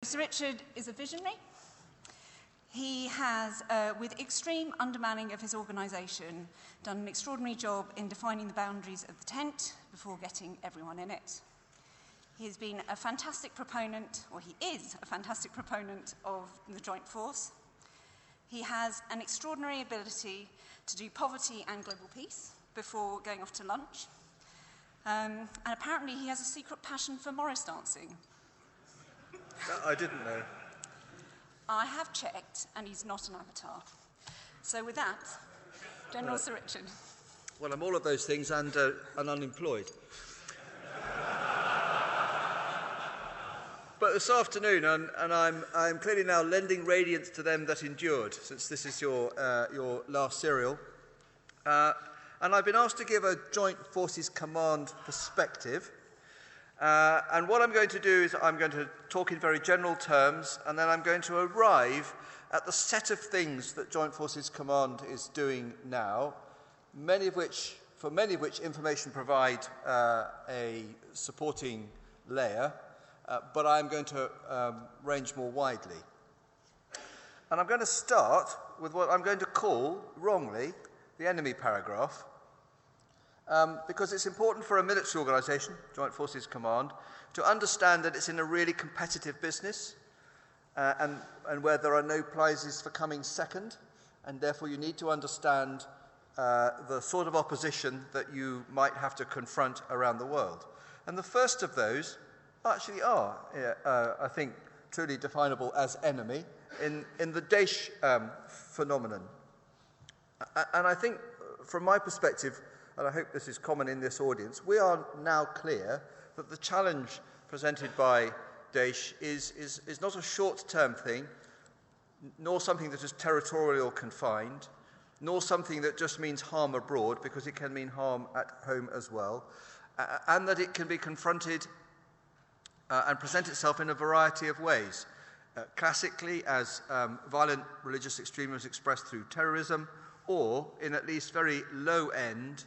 Sir Richard is a visionary. He has, with extreme undermanning of his organisation, done an extraordinary job in defining the boundaries of the tent before getting everyone in it. He has been a fantastic proponent, or he is a fantastic proponent of the Joint Force. He has an extraordinary ability to do poverty and global peace before going off to lunch. And apparently he has a secret passion for Morris dancing. I didn't know. I have checked, and he's not an avatar. So with that, General Sir Richard. Well, I'm all of those things and unemployed. But this afternoon, and I'm clearly now lending radiance to them that endured, since this is your last serial. And I've been asked to give a Joint Forces Command perspective. And what I'm going to do is I'm going to talk in very general terms, and then I'm going to arrive at the set of things that Joint Forces Command is doing now, for many of which information provide a supporting layer, but I'm going to range more widely. And I'm going to start with what I'm going to call, wrongly, the enemy paragraph, because it's important for a military organisation, Joint Forces Command, to understand that it's in a really competitive business and where there are no prizes for coming second, and therefore you need to understand the sort of opposition that you might have to confront around the world. And the first of those actually are, I think, truly definable as enemy in the Daesh phenomenon. And I think, from my perspective, and I hope this is common in this audience, we are now clear that the challenge presented by Daesh is not a short-term thing, nor something that is territorial or confined, nor something that just means harm abroad, because it can mean harm at home as well, and that it can be confronted and present itself in a variety of ways. Classically, as violent religious extremism expressed through terrorism, or in at least very low-end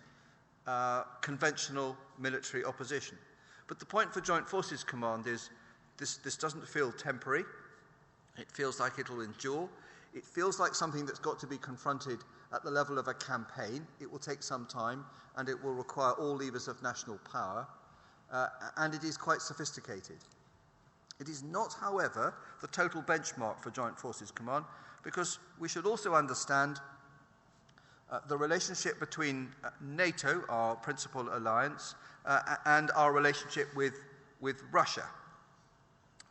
conventional military opposition. But the point for Joint Forces Command is this doesn't feel temporary. It feels like it'll endure. It feels like something that's got to be confronted at the level of a campaign. It will take some time, and it will require all levers of national power, and it is quite sophisticated. It is not, however, the total benchmark for Joint Forces Command, because we should also understand the relationship between NATO, our principal alliance, and our relationship with Russia.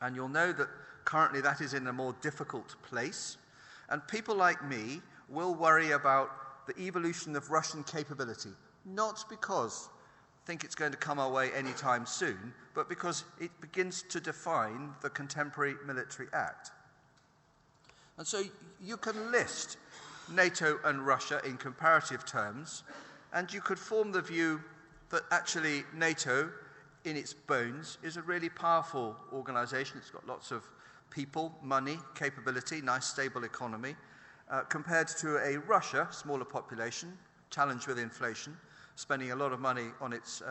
And you'll know that currently that is in a more difficult place. And people like me will worry about the evolution of Russian capability, not because I think it's going to come our way anytime soon, but because it begins to define the contemporary military act. And so you can list NATO and Russia in comparative terms, and you could form the view that actually NATO, in its bones, is a really powerful organisation. It's got lots of people, money, capability, nice stable economy, compared to a Russia, smaller population, challenged with inflation, spending a lot of money on its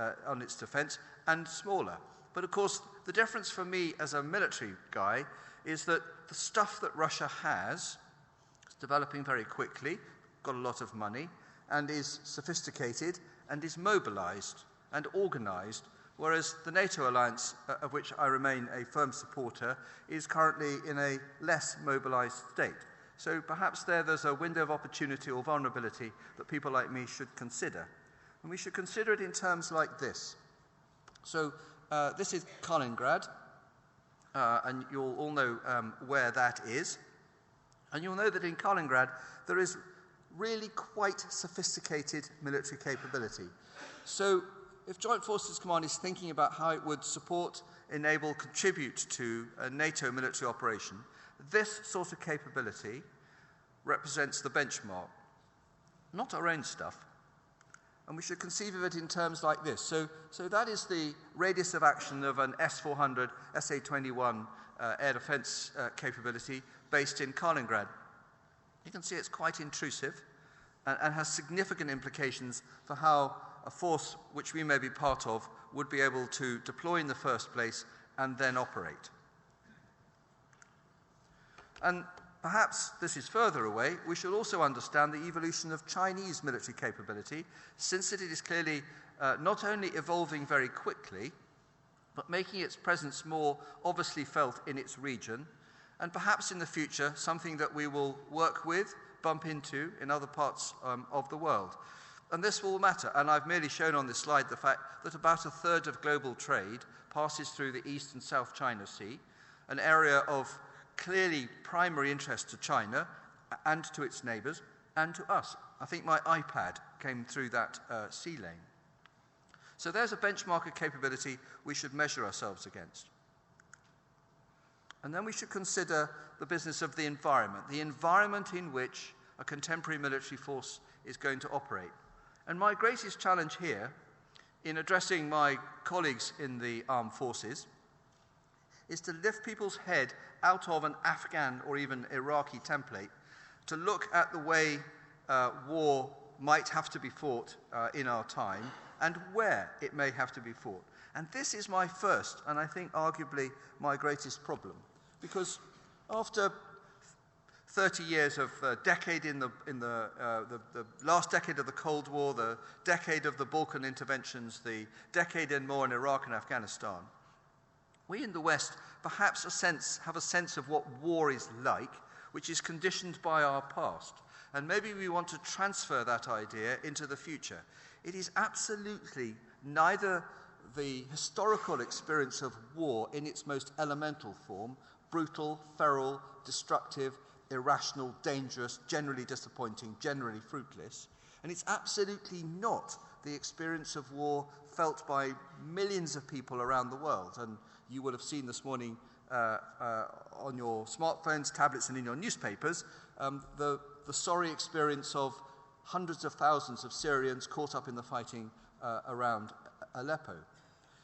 defence, and smaller. But of course, the difference for me as a military guy is that the stuff that Russia has is developing very quickly, got a lot of money, and is sophisticated, and is mobilised and organised, whereas the NATO alliance, of which I remain a firm supporter, is currently in a less mobilised state. So perhaps there's a window of opportunity or vulnerability that people like me should consider. And we should consider it in terms like this. So this is Kaliningrad, and you'll all know where that is. And you'll know that in Kaliningrad there is really quite sophisticated military capability. So if Joint Forces Command is thinking about how it would support, enable, contribute to a NATO military operation, this sort of capability represents the benchmark, not our own stuff. And we should conceive of it in terms like this. So that is the radius of action of an S-400, SA-21 air defence capability based in Kaliningrad. You can see it's quite intrusive and has significant implications for how a force which we may be part of would be able to deploy in the first place and then operate. And perhaps this is further away, we should also understand the evolution of Chinese military capability, since it is clearly not only evolving very quickly, but making its presence more obviously felt in its region, and perhaps in the future something that we will work with, bump into in other parts of the world. And this will matter, and I've merely shown on this slide the fact that about a third of global trade passes through the East and South China Sea, an area of clearly primary interest to China and to its neighbours and to us. I think my iPad came through that sea lane. So there's a benchmark of capability we should measure ourselves against. And then we should consider the business of the environment in which a contemporary military force is going to operate. And my greatest challenge here, in addressing my colleagues in the armed forces, is to lift people's head out of an Afghan or even Iraqi template to look at the way war might have to be fought in our time and where it may have to be fought. And this is my first, and I think arguably my greatest problem, because after 30 years of decade in the last decade of the Cold War, the decade of the Balkan interventions, the decade and more in Iraq and Afghanistan, we in the West perhaps have a sense of what war is like, which is conditioned by our past. And maybe we want to transfer that idea into the future. It is absolutely neither the historical experience of war in its most elemental form, brutal, feral, destructive, irrational, dangerous, generally disappointing, generally fruitless, and it's absolutely not the experience of war felt by millions of people around the world. And you will have seen this morning on your smartphones, tablets, and in your newspapers the sorry experience of hundreds of thousands of Syrians caught up in the fighting around Aleppo.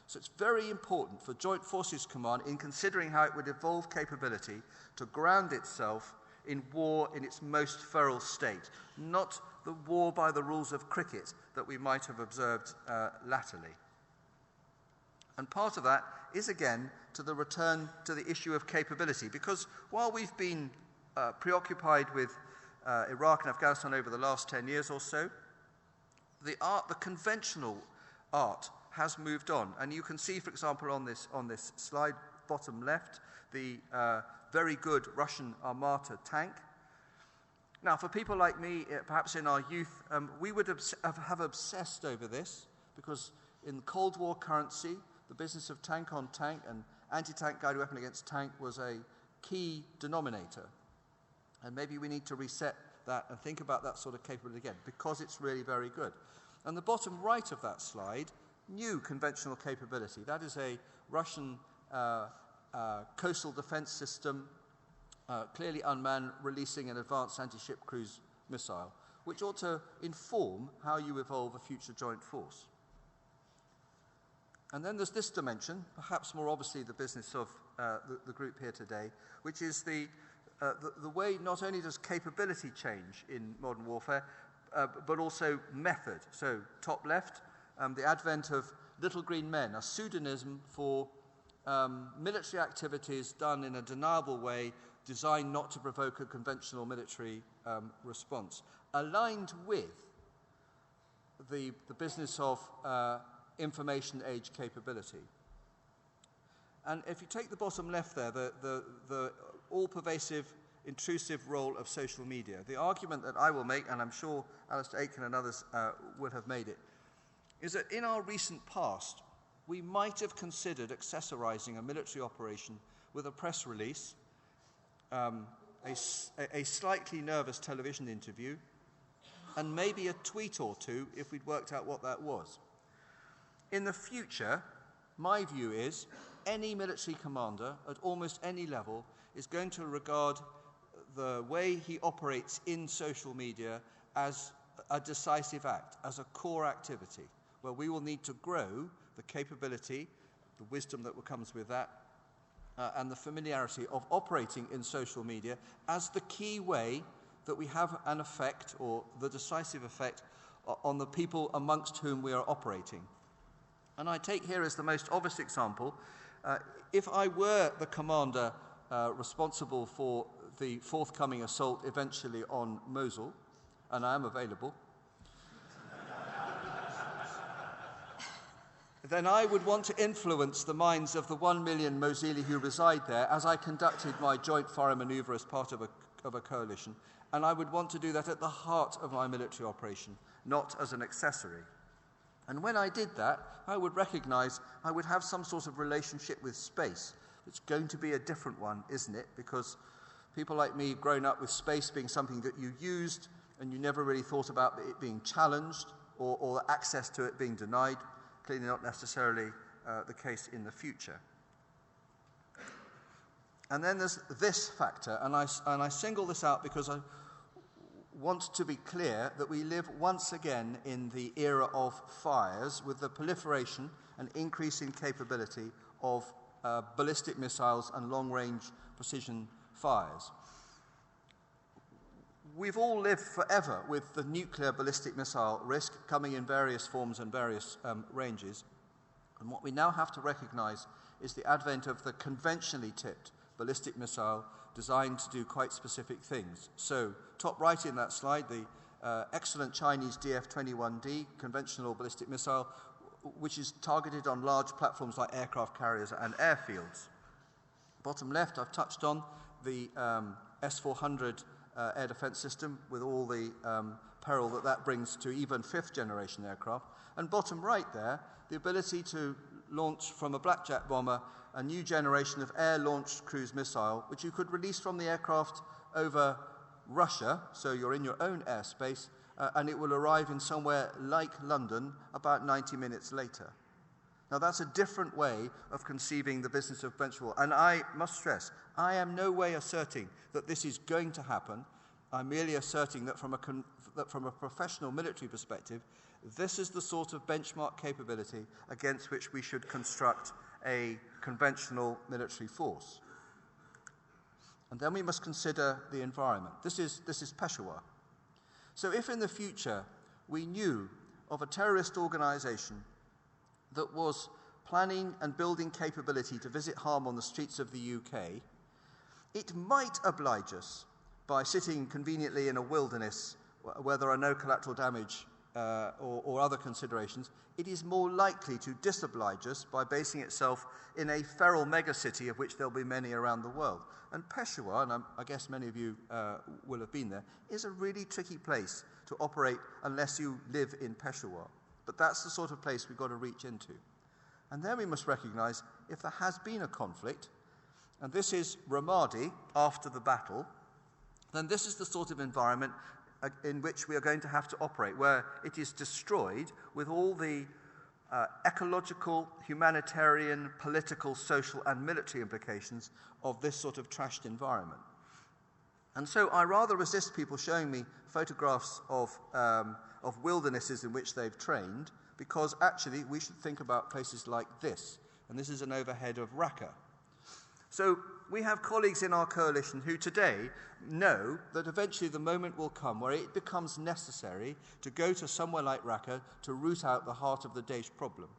So it's very important for Joint Forces Command, in considering how it would evolve capability, to ground itself in war in its most feral state, not the war by the rules of cricket that we might have observed latterly. And part of that is, again, to the return to the issue of capability, because while we've been preoccupied with Iraq and Afghanistan over the last 10 years or so, the conventional art has moved on. And you can see, for example, on this slide, bottom left, the very good Russian Armata tank. Now, for people like me, perhaps in our youth, we would have obsessed over this, because in the Cold War currency, the business of tank on tank and anti-tank guided weapon against tank was a key denominator. And maybe we need to reset that and think about that sort of capability again, because it's really very good. And the bottom right of that slide, new conventional capability. That is a Russian coastal defense system, clearly unmanned, releasing an advanced anti-ship cruise missile, which ought to inform how you evolve a future joint force. And then there's this dimension, perhaps more obviously the business of the group here today, which is the way not only does capability change in modern warfare, but also method. So top left, the advent of little green men, a pseudonym for military activities done in a deniable way, designed not to provoke a conventional military response, aligned with the business of information age capability. And if you take the bottom left there, the all-pervasive, intrusive role of social media, the argument that I will make, and I'm sure Alistair Aitken and others would have made it, is that in our recent past, we might have considered accessorizing a military operation with a press release, a slightly nervous television interview, and maybe a tweet or two if we'd worked out what that was. In the future, my view is any military commander at almost any level is going to regard the way he operates in social media as a decisive act, as a core activity, where we will need to grow the capability, the wisdom that comes with that, and the familiarity of operating in social media as the key way that we have an effect, or the decisive effect, on the people amongst whom we are operating. And I take here as the most obvious example, if I were the commander responsible for the forthcoming assault eventually on Mosul, and I am available, then I would want to influence the minds of the 1 million Mosili who reside there as I conducted my joint foreign manoeuvre as part of a coalition, and I would want to do that at the heart of my military operation, not as an accessory. And when I did that, I would recognize I would have some sort of relationship with space. It's going to be a different one, isn't it? Because people like me have grown up with space being something that you used and you never really thought about it being challenged or access to it being denied. Clearly not necessarily the case in the future. And then there's this factor, and I single this out because I want to be clear that we live once again in the era of fires with the proliferation and increasing capability of ballistic missiles and long-range precision fires. We've all lived forever with the nuclear ballistic missile risk coming in various forms and various ranges. And what we now have to recognize is the advent of the conventionally tipped ballistic missile designed to do quite specific things. So, top right in that slide, the excellent Chinese DF-21D conventional ballistic missile, which is targeted on large platforms like aircraft carriers and airfields. Bottom left, I've touched on the S-400 air defense system with all the peril that brings to even fifth-generation aircraft. And bottom right there, the ability to launch from a blackjack bomber a new generation of air-launched cruise missile, which you could release from the aircraft over Russia, so you're in your own airspace, and it will arrive in somewhere like London about 90 minutes later. Now, that's a different way of conceiving the business of bench war. And I must stress, I am no way asserting that this is going to happen. I'm merely asserting that from a professional military perspective, this is the sort of benchmark capability against which we should construct a conventional military force. And then we must consider the environment. This is Peshawar. So if in the future we knew of a terrorist organization that was planning and building capability to visit harm on the streets of the UK, it might oblige us by sitting conveniently in a wilderness where there are no collateral damage or other considerations. It is more likely to disoblige us by basing itself in a feral megacity, of which there'll be many around the world. And Peshawar, and I guess many of you will have been there, is a really tricky place to operate unless you live in Peshawar. But that's the sort of place we've got to reach into. And then we must recognize if there has been a conflict, and this is Ramadi after the battle, then this is the sort of environment in which we are going to have to operate, where it is destroyed with all the ecological, humanitarian, political, social, and military implications of this sort of trashed environment. And so I rather resist people showing me photographs of wildernesses in which they've trained, because actually we should think about places like this. And this is an overhead of Raqqa. So we have colleagues in our coalition who today know that eventually the moment will come where it becomes necessary to go to somewhere like Raqqa to root out the heart of the Daesh problem.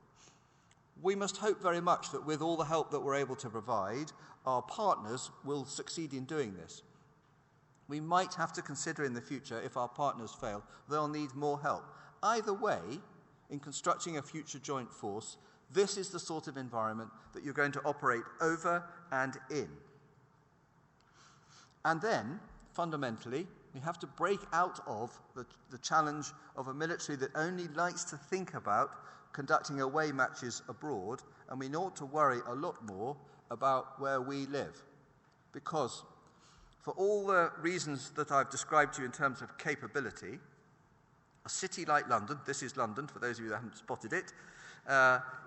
We must hope very much that with all the help that we're able to provide, our partners will succeed in doing this. We might have to consider in the future, if our partners fail, they'll need more help. Either way, in constructing a future joint force, this is the sort of environment that you're going to operate over and in. And then, fundamentally, we have to break out of the challenge of a military that only likes to think about conducting away matches abroad, and we ought to worry a lot more about where we live. Because for all the reasons that I've described to you in terms of capability, a city like London, this is London for those of you that haven't spotted it,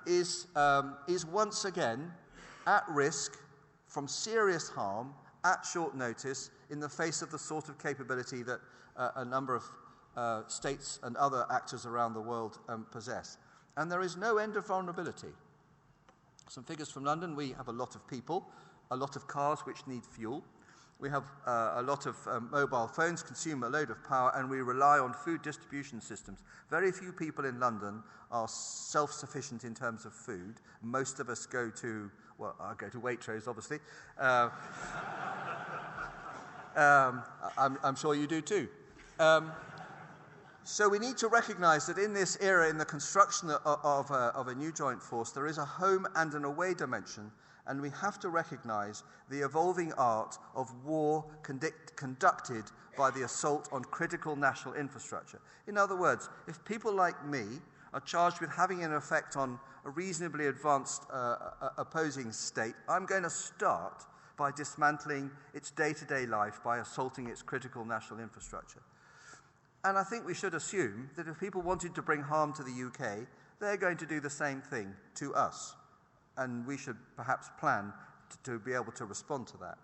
is once again at risk from serious harm at short notice in the face of the sort of capability that a number of states and other actors around the world possess. And there is no end of vulnerability. Some figures from London: we have a lot of people, a lot of cars which need fuel. We have a lot of mobile phones, consume a load of power, and we rely on food distribution systems. Very few people in London are self-sufficient in terms of food. Most of us go to, well, I go to Waitrose, obviously. I'm sure you do too. So we need to recognize that in this era, in the construction of a new joint force, there is a home and an away dimension, and we have to recognize the evolving art of war conducted by the assault on critical national infrastructure. In other words, if people like me are charged with having an effect on a reasonably advanced opposing state, I'm going to start by dismantling its day-to-day life by assaulting its critical national infrastructure. And I think we should assume that if people wanted to bring harm to the UK, they're going to do the same thing to us. And we should perhaps plan to be able to respond to that.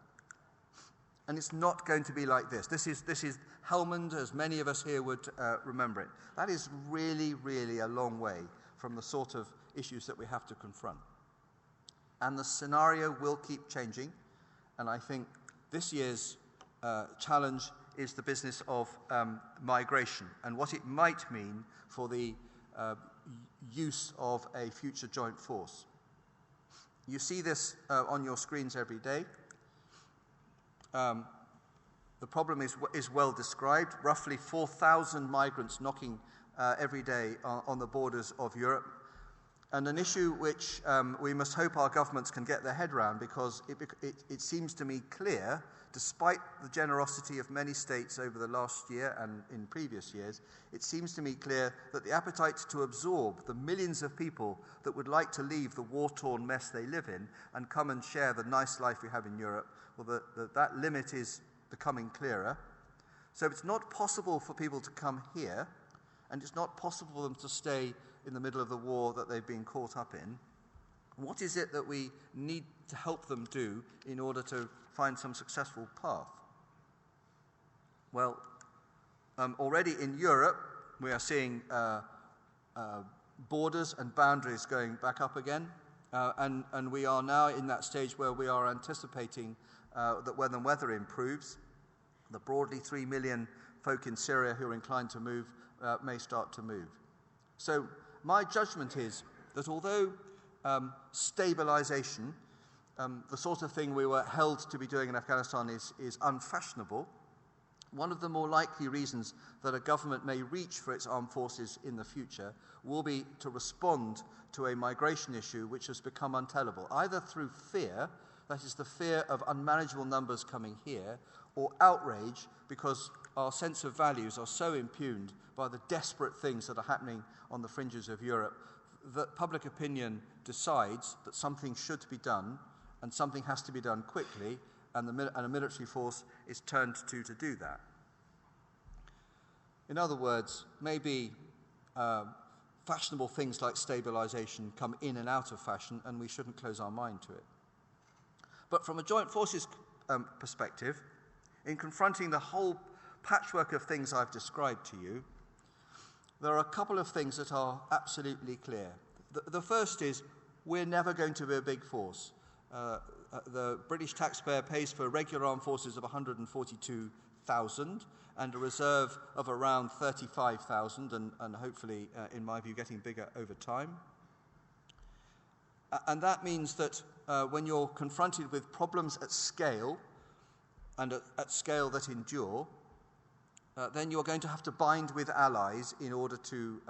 And it's not going to be like this. This is Helmand, as many of us here would remember it. That is really, really a long way from the sort of issues that we have to confront. And the scenario will keep changing. And I think this year's challenge is the business of migration and what it might mean for the use of a future joint force. You see this on your screens every day. The problem is well described. Roughly 4,000 migrants knocking every day on the borders of Europe. And an issue which we must hope our governments can get their head around, because it seems to me clear, despite the generosity of many states over the last year and in previous years, it seems to me clear that the appetite to absorb the millions of people that would like to leave the war-torn mess they live in and come and share the nice life we have in Europe, well, that limit is becoming clearer. So it's not possible for people to come here, and it's not possible for them to stay in the middle of the war that they've been caught up in. What is it that we need to help them do in order to find some successful path? Well, already in Europe, we are seeing borders and boundaries going back up again, and we are now in that stage where we are anticipating that when the weather improves, the broadly 3 million folk in Syria who are inclined to move may start to move. So my judgment is that although stabilization, the sort of thing we were held to be doing in Afghanistan, is unfashionable, one of the more likely reasons that a government may reach for its armed forces in the future will be to respond to a migration issue which has become untenable, either through fear, that is the fear of unmanageable numbers coming here, or outrage because our sense of values are so impugned by the desperate things that are happening on the fringes of Europe that public opinion decides that something should be done and something has to be done quickly, and a military force is turned to do that. In other words, maybe fashionable things like stabilization come in and out of fashion, and we shouldn't close our mind to it. But from a joint forces perspective, in confronting the whole patchwork of things I've described to you, there are a couple of things that are absolutely clear. The first is we're never going to be a big force. The British taxpayer pays for regular armed forces of 142,000 and a reserve of around 35,000, and hopefully, in my view, getting bigger over time. And that means that when you're confronted with problems at scale, and at scale that endure, then you're going to have to bind with allies in order to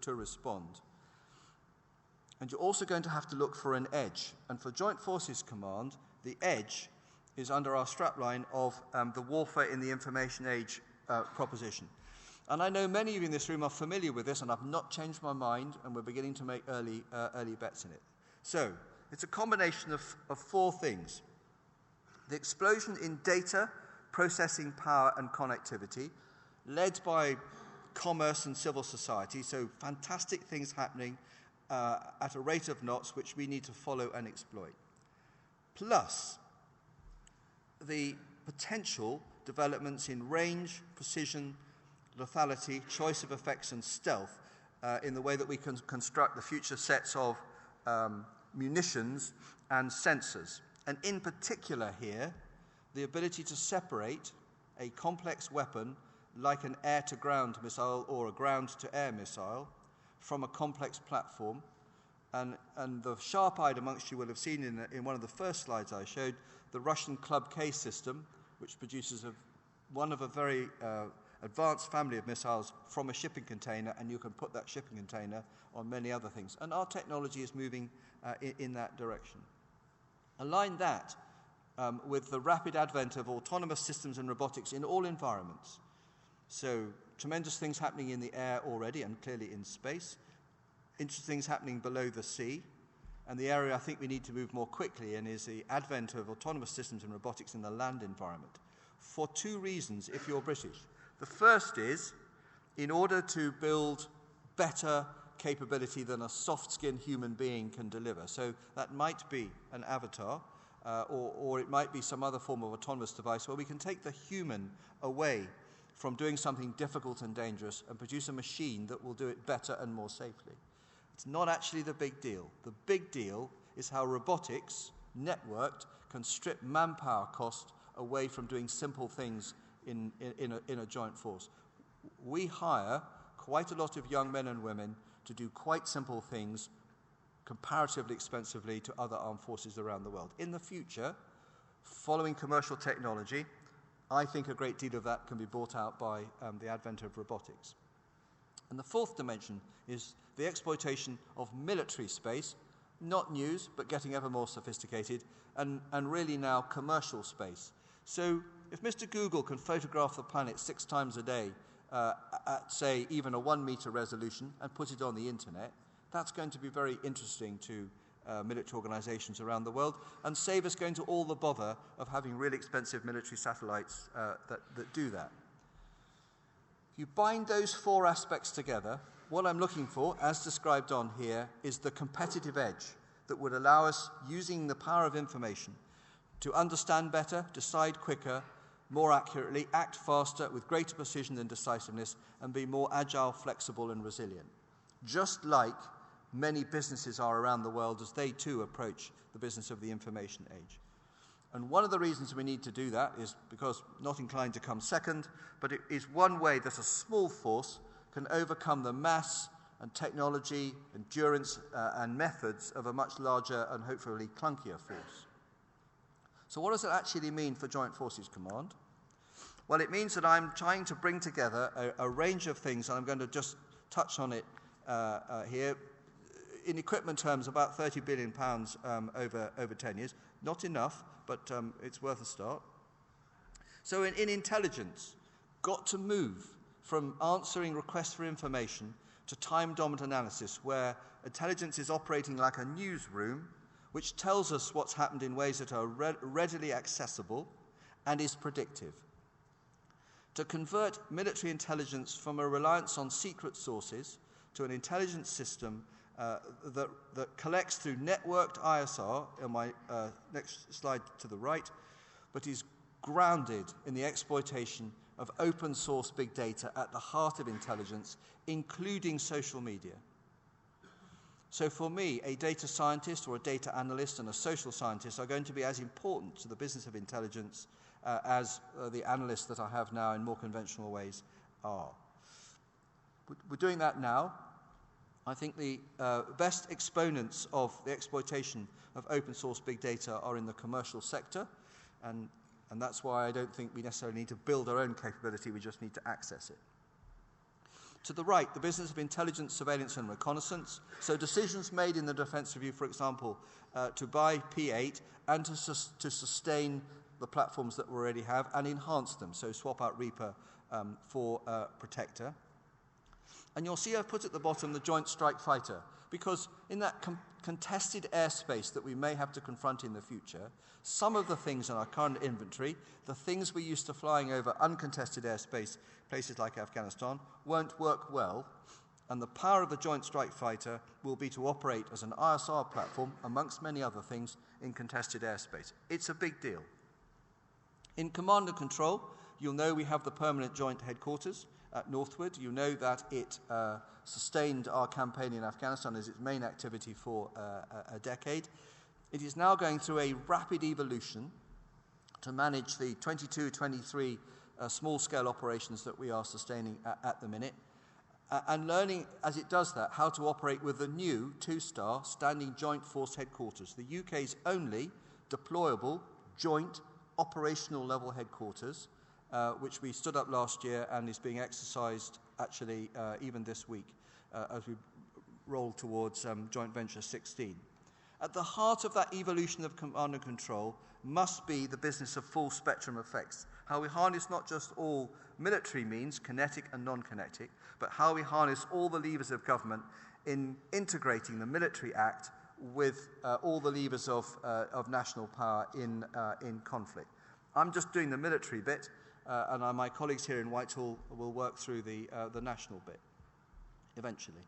respond. And you're also going to have to look for an edge. And for Joint Forces Command, the edge is under our strapline of the Warfare in the Information Age proposition. And I know many of you in this room are familiar with this, and I've not changed my mind, and we're beginning to make early bets in it. So, it's a combination of four things. The explosion in data, processing power and connectivity, led by commerce and civil society, so fantastic things happening at a rate of knots which we need to follow and exploit. Plus, the potential developments in range, precision, lethality, choice of effects and stealth in the way that we can construct the future sets of munitions and sensors. And in particular here, the ability to separate a complex weapon like an air-to-ground missile or a ground-to-air missile from a complex platform. And the sharp-eyed amongst you will have seen in one of the first slides I showed the Russian Club K system, which produces one of a very advanced family of missiles from a shipping container, and you can put that shipping container on many other things. And our technology is moving in that direction. Align that with the rapid advent of autonomous systems and robotics in all environments. So tremendous things happening in the air already and clearly in space, interesting things happening below the sea, and the area I think we need to move more quickly in is the advent of autonomous systems and robotics in the land environment, for two reasons if you're British. The first is, in order to build better capability than a soft-skinned human being can deliver. So that might be an avatar, or it might be some other form of autonomous device where we can take the human away from doing something difficult and dangerous and produce a machine that will do it better and more safely. It's not actually the big deal. The big deal is how robotics, networked, can strip manpower cost away from doing simple things in a joint force. We hire quite a lot of young men and women to do quite simple things comparatively expensively to other armed forces around the world. In the future, following commercial technology, I think a great deal of that can be brought out by the advent of robotics. And the fourth dimension is the exploitation of military space, not news, but getting ever more sophisticated, and really now commercial space. So if Mr. Google can photograph the planet 6 times a day at, say, even a 1-meter resolution and put it on the internet, that's going to be very interesting to military organizations around the world and save us going to all the bother of having really expensive military satellites that do that. If you bind those 4 aspects together, what I'm looking for, as described on here, is the competitive edge that would allow us, using the power of information, to understand better, decide quicker, more accurately, act faster with greater precision and decisiveness, and be more agile, flexible, and resilient. Just like many businesses are around the world as they too approach the business of the information age. And one of the reasons we need to do that is because, not inclined to come second, but it is one way that a small force can overcome the mass and technology, endurance and methods of a much larger and hopefully clunkier force. So what does it actually mean for Joint Forces Command? Well, it means that I'm trying to bring together a range of things, and I'm going to just touch on it here. In equipment terms, about £30 billion over 10 years. Not enough, but it's worth a start. So in intelligence, got to move from answering requests for information to time-dominant analysis, where intelligence is operating like a newsroom, which tells us what's happened in ways that are readily accessible and is predictive. To convert military intelligence from a reliance on secret sources to an intelligence system that collects through networked ISR, on my next slide to the right, but is grounded in the exploitation of open source big data at the heart of intelligence, including social media. So for me, a data scientist or a data analyst and a social scientist are going to be as important to the business of intelligence as the analysts that I have now in more conventional ways are. We're doing that now. I think the best exponents of the exploitation of open source big data are in the commercial sector, and that's why I don't think we necessarily need to build our own capability, we just need to access it. To the right, the business of intelligence, surveillance and reconnaissance. So decisions made in the Defence Review, for example, to buy P8 and to sustain the platforms that we already have and enhance them, so swap out Reaper for Protector. And you'll see I've put at the bottom the Joint Strike Fighter, because in that contested airspace that we may have to confront in the future, some of the things in our current inventory, the things we're used to flying over uncontested airspace, places like Afghanistan, won't work well, and the power of the Joint Strike Fighter will be to operate as an ISR platform, amongst many other things, in contested airspace. It's a big deal. In command and control, you'll know we have the permanent joint headquarters at Northwood. You know that it sustained our campaign in Afghanistan as its main activity for a decade. It is now going through a rapid evolution to manage the 22, 23 small-scale operations that we are sustaining at the minute, and learning, as it does that, how to operate with the new 2-star standing Joint Force Headquarters, the UK's only deployable joint operational level headquarters, which we stood up last year and is being exercised actually even this week as we roll towards Joint Venture 16. At the heart of that evolution of command and control must be the business of full spectrum effects, how we harness not just all military means, kinetic and non-kinetic, but how we harness all the levers of government in integrating the military act with all the levers of national power in conflict. I'm just doing the military bit, and my colleagues here in Whitehall will work through the national bit eventually.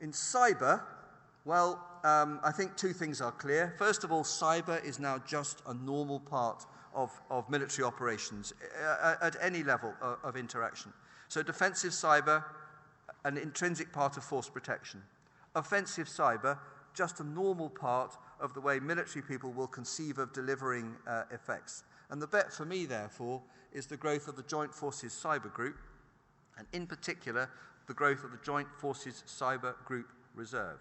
In cyber, well, I think two things are clear. First of all, cyber is now just a normal part of military operations at any level of interaction. So defensive cyber, an intrinsic part of force protection. Offensive cyber, just a normal part of the way military people will conceive of delivering effects. And the bet for me, therefore, is the growth of the Joint Forces Cyber Group, and in particular, the growth of the Joint Forces Cyber Group Reserve.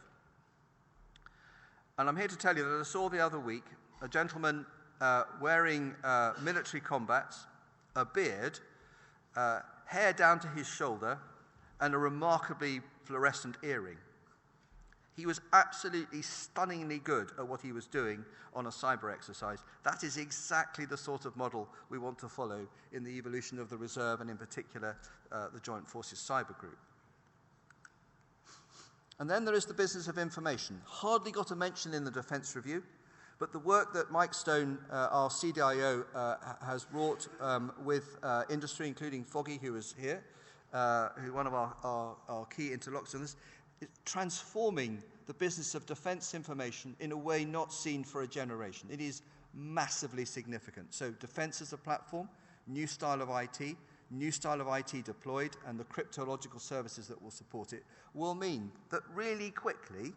And I'm here to tell you that I saw the other week a gentleman wearing military combats, a beard, hair down to his shoulder, and a remarkably fluorescent earring. He was absolutely stunningly good at what he was doing on a cyber exercise. That is exactly the sort of model we want to follow in the evolution of the reserve, and in particular the Joint Forces Cyber Group. And then there is the business of information. Hardly got a mention in the Defence Review, but the work that Mike Stone, our CDIO, has wrought with industry, including Foggy, who is here, who one of our key interlocutors, is transforming the business of defence information in a way not seen for a generation. It is massively significant. So defence as a platform, new style of IT, new style of IT deployed, and the cryptological services that will support it will mean that really quickly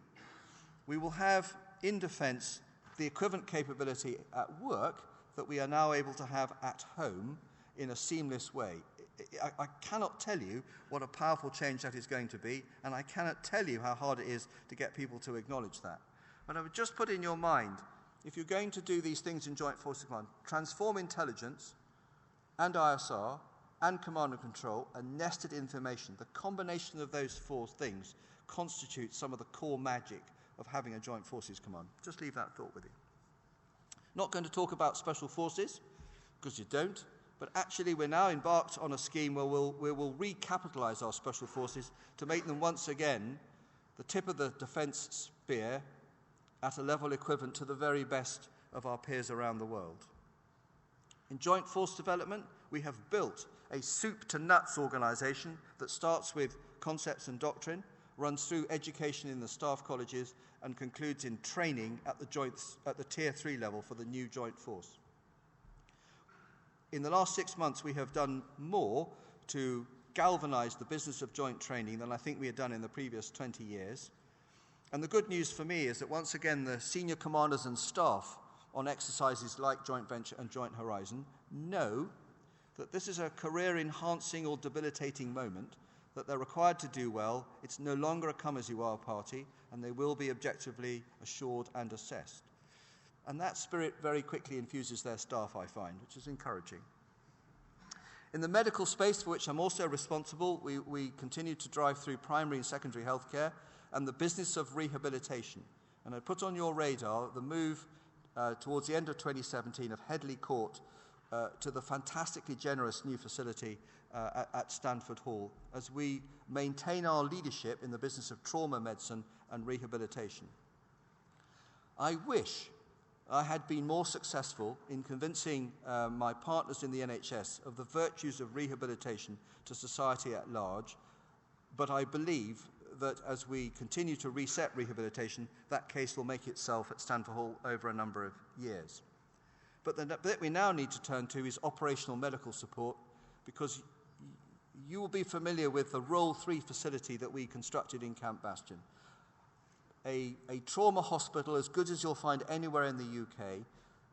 we will have in defence the equivalent capability at work that we are now able to have at home in a seamless way. I cannot tell you what a powerful change that is going to be, and I cannot tell you how hard it is to get people to acknowledge that. But I would just put in your mind, if you're going to do these things in Joint Forces Command, transform intelligence and ISR and command and control and nested information, the combination of those four things constitutes some of the core magic of having a Joint Forces Command. Just leave that thought with you. Not going to talk about special forces, because you don't. But actually, we're now embarked on a scheme where we will recapitalise our special forces to make them once again the tip of the defence spear at a level equivalent to the very best of our peers around the world. In joint force development, we have built a soup-to-nuts organisation that starts with concepts and doctrine, runs through education in the staff colleges, and concludes in training at the Tier 3 level for the new joint force. In the last 6 months, we have done more to galvanise the business of joint training than I think we had done in the previous 20 years. And the good news for me is that once again, the senior commanders and staff on exercises like Joint Venture and Joint Horizon know that this is a career-enhancing or debilitating moment, that they're required to do well. It's no longer a come-as-you-are party, and they will be objectively assured and assessed. And that spirit very quickly infuses their staff, I find, which is encouraging. In the medical space, for which I'm also responsible, we continue to drive through primary and secondary healthcare and the business of rehabilitation. And I put on your radar the move towards the end of 2017 of Headley Court to the fantastically generous new facility at Stanford Hall, as we maintain our leadership in the business of trauma medicine and rehabilitation. I wish I had been more successful in convincing my partners in the NHS of the virtues of rehabilitation to society at large, but I believe that as we continue to reset rehabilitation, that case will make itself at Stanford Hall over a number of years. But the bit we now need to turn to is operational medical support, because you will be familiar with the Role 3 facility that we constructed in Camp Bastion. A trauma hospital as good as you'll find anywhere in the UK,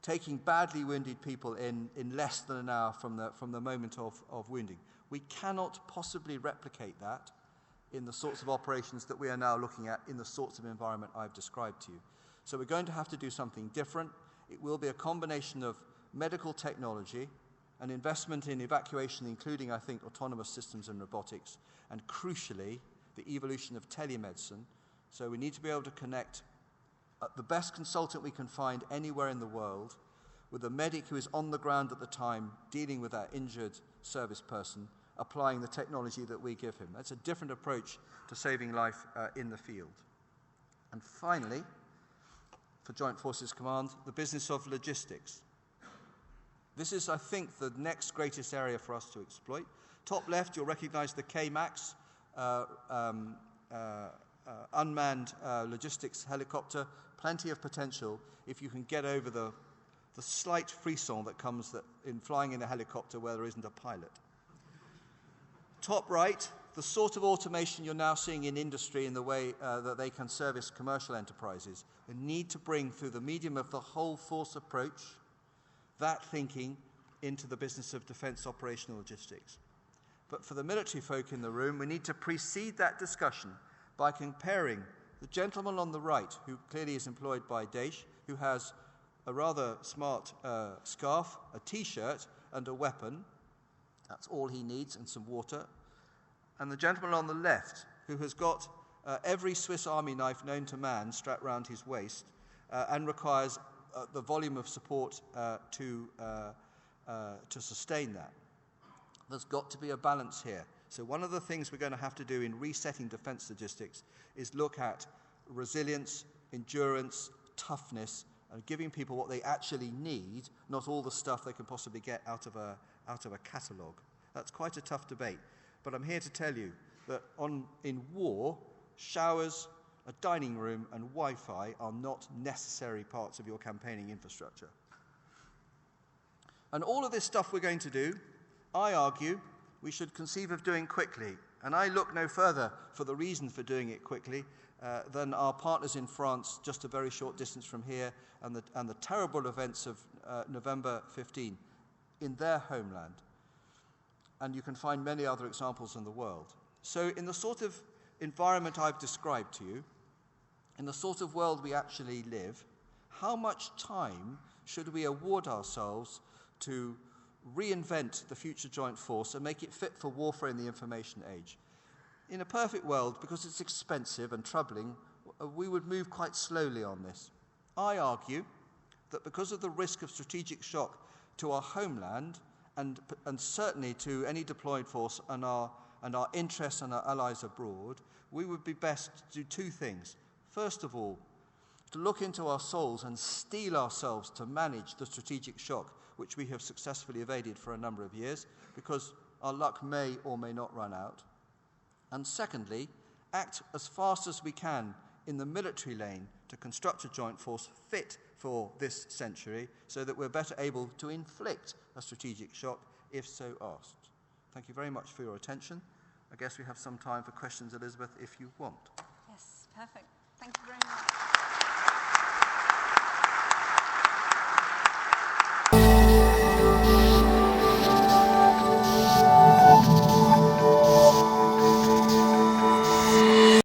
taking badly wounded people in less than an hour from the moment of wounding. We cannot possibly replicate that in the sorts of operations that we are now looking at in the sorts of environment I've described to you. So we're going to have to do something different. It will be a combination of medical technology, an investment in evacuation, including, I think, autonomous systems and robotics, and crucially, the evolution of telemedicine. So we need to be able to connect the best consultant we can find anywhere in the world with a medic who is on the ground at the time dealing with that injured service person, applying the technology that we give him. That's a different approach to saving life in the field. And finally, for Joint Forces Command, the business of logistics. This is, I think, the next greatest area for us to exploit. Top left, you'll recognize the K-MAX, unmanned logistics helicopter. Plenty of potential if you can get over the slight frisson that comes in flying in a helicopter where there isn't a pilot. Top right, the sort of automation you're now seeing in industry in the way that they can service commercial enterprises. We need to bring, through the medium of the whole force approach, that thinking into the business of defence operational logistics. But for the military folk in the room, we need to precede that discussion by comparing the gentleman on the right, who clearly is employed by Daesh, who has a rather smart scarf, a T-shirt, and a weapon. That's all he needs, and some water. And the gentleman on the left, who has got every Swiss Army knife known to man strapped round his waist and requires the volume of support to sustain that. There's got to be a balance here. So one of the things we're going to have to do in resetting defence logistics is look at resilience, endurance, toughness, and giving people what they actually need, not all the stuff they can possibly get out of a catalogue. That's quite a tough debate. But I'm here to tell you that in war, showers, a dining room, and Wi-Fi are not necessary parts of your campaigning infrastructure. And all of this stuff we're going to do, I argue, we should conceive of doing quickly. And I look no further for the reason for doing it quickly than our partners in France, just a very short distance from here, and the terrible events of November 15 in their homeland. And you can find many other examples in the world. So in the sort of environment I've described to you, in the sort of world we actually live, how much time should we award ourselves to reinvent the future joint force and make it fit for warfare in the information age? In a perfect world, because it's expensive and troubling, we would move quite slowly on this. I argue that because of the risk of strategic shock to our homeland and certainly to any deployed force and our interests and our allies abroad, we would be best to do two things. First of all, to look into our souls and steel ourselves to manage the strategic shock which we have successfully evaded for a number of years, because our luck may or may not run out. And secondly, act as fast as we can in the military lane to construct a joint force fit for this century so that we're better able to inflict a strategic shock if so asked. Thank you very much for your attention. I guess we have some time for questions, Elizabeth, if you want. Yes, perfect. Thank you very much.